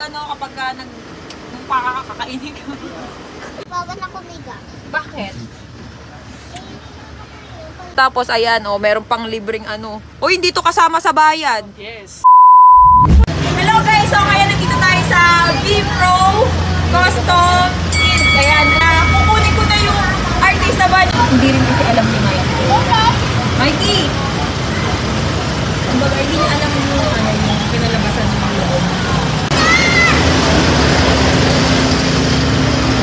Ano kapag nung pakakakainin ka? Bawal ako miga. Bakit? Tapos ayan, oh, meron pang libreng ano. O hindi to kasama sa bayad. Yes. Hello guys! So ngayon nandito tayo sa B-Pro Custom Inn. Ayan, kukunin ko na yung artista ba? Hindi rin kasi alam ni Mikey. Mikey! Kumbaga, hindi niya alam yung pinalabasan ng mga loob.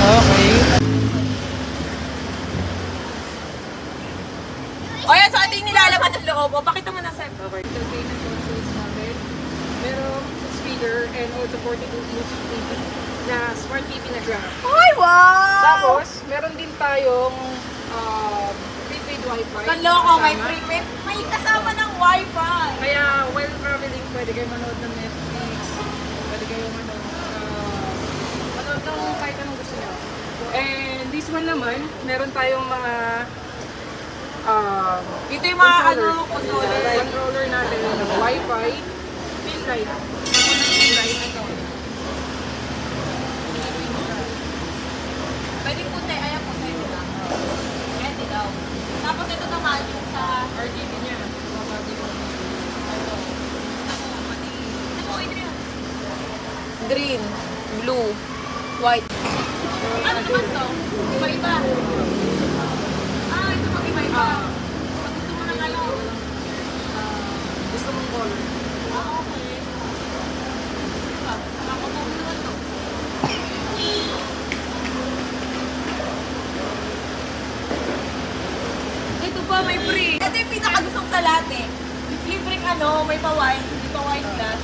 Okay. O yan, so ating nilalaman ng loob. O, pakita mo na, Seb. Okay. The payment consoles natin. Merong speaker and also 42-inch TV na smart TV na siya. Ay, wow! Tapos, meron din tayong prepaid wifi. Kaloko, may kasama. prepaid. May kasama ng wifi. Kaya while traveling, pwede kayo manood ng Netflix. Pwede kayo manood ng kahit anong gusto nyo. And this one naman, meron tayong mga Ito yung mga controller. controller natin, wifi, pin light. Pin light ito. Pwede puti, ayan puti. Ayan din daw. Tapos ito naman yung sa RGB niya. green, blue, white. Ano naman to? Iba-iba. Ito mag-iba-iba. Pag gusto mo ng ano? Gusto mong color. Okay. Nakapag-mo naman to. Ito pa, may free. Ito yung pinakagustong sa lahat eh. Libreng ano, may pa-wine. May pa-wine glass.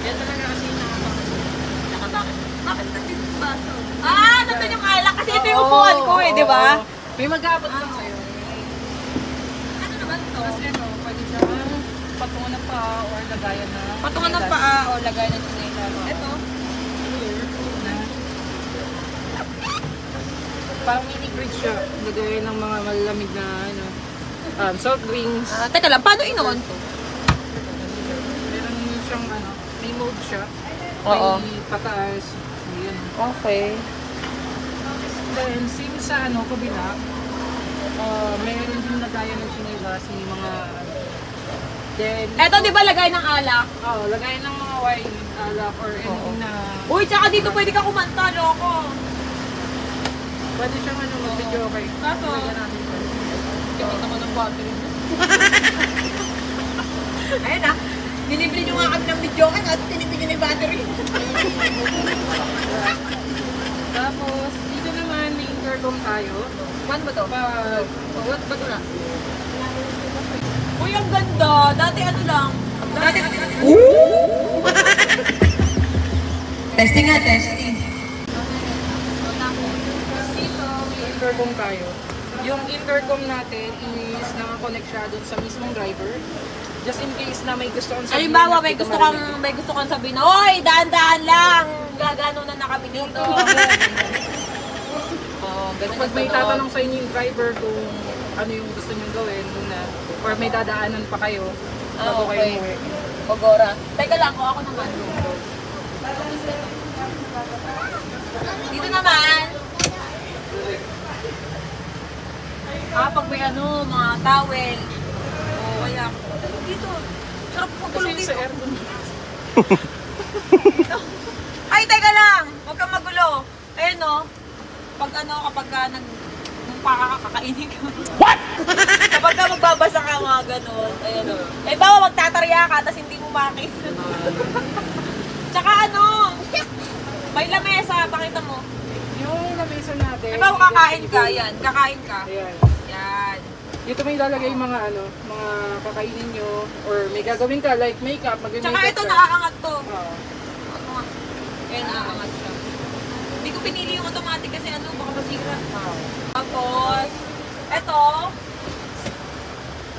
Yan talaga kasi Bakit natin yung baso? Nandun yung alak kasi ito yung upuan ko eh, di ba? May mag-aabot lang sa'yo. Ano naman to? Tapos ito, pwede siyang patungan ng paa or lagayan na. Patungan ng paa o lagay ng chinelas. Ito? Parang mini fridge siya. Lagayan ng mga malalamig na soft drinks. Teka lang, paano inoon to? Meron siyang may mode siya. Oo. May pataas. Ayan. Okay. Then, same sa kabila, meron din lagayan ng chinelas, may mga then, Ito di ba lagay ng alak? lagayan ng mga wine, alak, or anything na Uy, tsaka dito pwede ka kumanta, loko. pwede siyang mag-video okay. Kaso, Lagyan natin ito. tipid naman ng battery mo. Ayun ah, nilibre nyo nga kami ng video ka at tinipid nyo na yung battery. Tapos, dito naman may intercom tayo. One ba to? What ba ito na? Uy, ang ganda. Dati ano lang. Dati... Testing nga, testing. Dito, may intercom tayo. Yung intercom natin is nakakonect siya doon sa mismong driver. Just in case na may gusto kang sabihin. Halimbawa, na may dito gusto kang sabihin, Hoy, daan-daan lang! Gagano na kami dito. Kapag may tatanong sa inyo yung driver kung ano yung gusto nyo gawin muna, or may dadaanan pa kayo, bago kayo umuwi. Ogora. Teka lang, ako naman. Dito naman. Pag may mga towel. Kaya, dito. Sarap magulong Kasi dito. sa aircon. Ay, teka lang! Huwag kang magulo. Ayun o. Kapag nung pakakakainin ka. What? Kapag ka magbabasa ka mga ganon. Ayun o. Bawa magtatarya ka, tapos hindi mo makita. Tsaka may lamesa, pakita mo. Yung lamesa natin. Bawa kakain ka, yan. Kakain ka. Ayan. Yan. Dito may lalagay yung mga mga kakainin nyo, or may gagawin ka, like makeup, mag-makeup Tsaka ito, ka. nakaangat to. Oo. Ayan, nakaangat siya. Hindi ko pinili yung automatic kasi baka masira. Oo. Tapos, ito.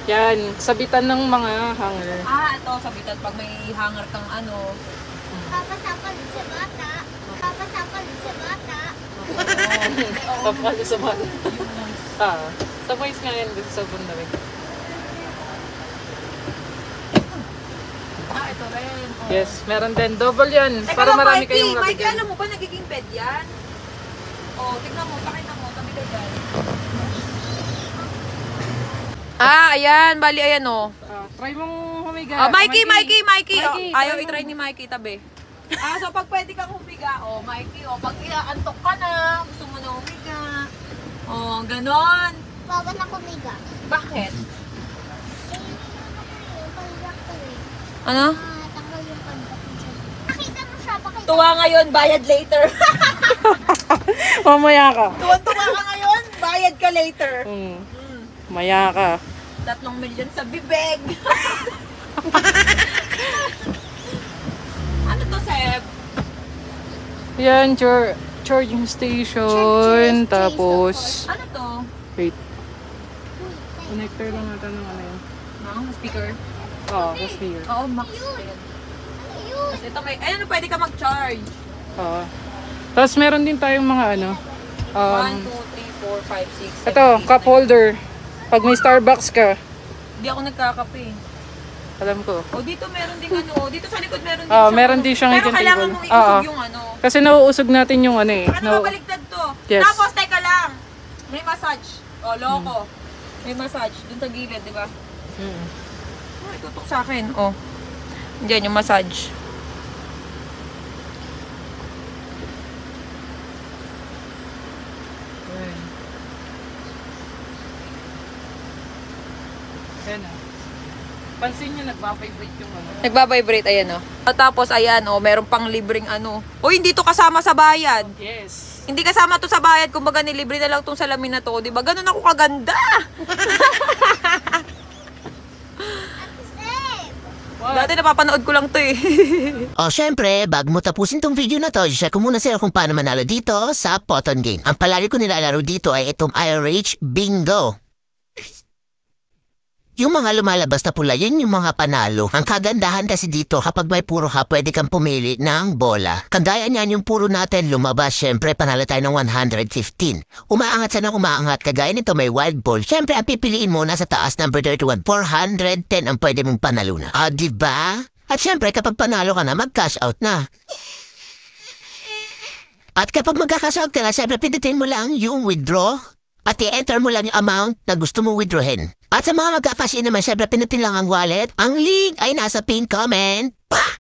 Yan, sabitan ng mga hanger. Ito, sabitan pag may hanger kang Papasapal sa bata. Papasapal sa bata. Papalo sa bata. Sa voice nga yan dito sa bunda rin. ito rin. Yes, meron din. Double yan. Teka Para lang, marami Mikey. kayong Mikey, labigyan. alam mo ba nagiging bed yan? Oh, tignan mo, pakita mo, tabi ka dyan. Ayan, bali, ayan oh. Try mong humiga. Oh, Mikey. Mikey, Oh, ayaw try mo. i-try ni Mikey, tabi. So pag pwede kang humiga, oh, Mikey, oh, pag inaantok ka na, gusto mo na humiga. Oh, ganon. Bawal na kumiga. Bakit? Yung paliyak ko eh. Ano? Tanggal yung panda ko dyan. Nakita mo siya, pakita. Tuwa ngayon, bayad later. Mamaya ka. Tuwa ka ngayon, bayad ka later. Maya ka. 3 milyon sa bibig. Ano to, Seb? Yan, charging station. Tapos, Ano to? wait. Connector lang natin ng ano yun. Speaker? Oo, speaker. Oo, max. Ano yun? Tapos ito may, ayun, pwede ka mag-charge. Oo. Tapos meron din tayong mga ano. 1, 2, 3, 4, 5, 6, 7, Ito, 8, cup 9. holder. Pag may Starbucks ka, Hindi ako nagkakape. alam ko. O dito meron din ano, dito sa likod meron din Meron din siyang pero hidden kailangan table. mong iusog Oo. yung ano. Kasi nauusog natin yung ano eh. Ano mabaligtad to? Yes. Tapos, teka lang. May massage. O, loko. May massage. Dun sa gilid, di ba? Oh, itutok sa akin. O. Diyan yung massage. Ayan ah. Pansin nyo, nagpa-vibrate yung ano. Nagbabibrate, ayan o. Tapos, ayan o, meron pang libreng ano. Uy, hindi to kasama sa bayad. Yes. Hindi kasama to sa bayad. Kumbaga, nilibre na lang tong salamin na to. Di ba? Ganun ako kaganda. Wow. Dati napapanood ko lang to eh. O syempre, bago mo tapusin tong video na to, share ko muna sa'yo kung paano manalo dito sa Poton Game. Ang palagi ko nilalaro dito ay itong IRH Bingo. Yung mga lumalabas na pula, yun yung mga panalo. Ang kagandahan kasi dito, kapag may puro ka, pwede kang pumili ng bola. Kagaya niyan yung puro natin lumabas, syempre panalo tayo ng 115. Umaangat siya ng umaangat, kagaya nito may wild ball. Syempre, ang pipiliin mo nasa taas, number 31, 410 ang pwede mong panalo na. Diba? At syempre, kapag panalo ka na, mag-cash out na. At kapag mag-cash out ka na, syempre, pindutin mo lang yung withdraw. At i-enter mo lang yung amount na gusto mo withdrawin. At sa mga magkakasin naman, syempre pinutin lang ang wallet. Ang link ay nasa pin comment.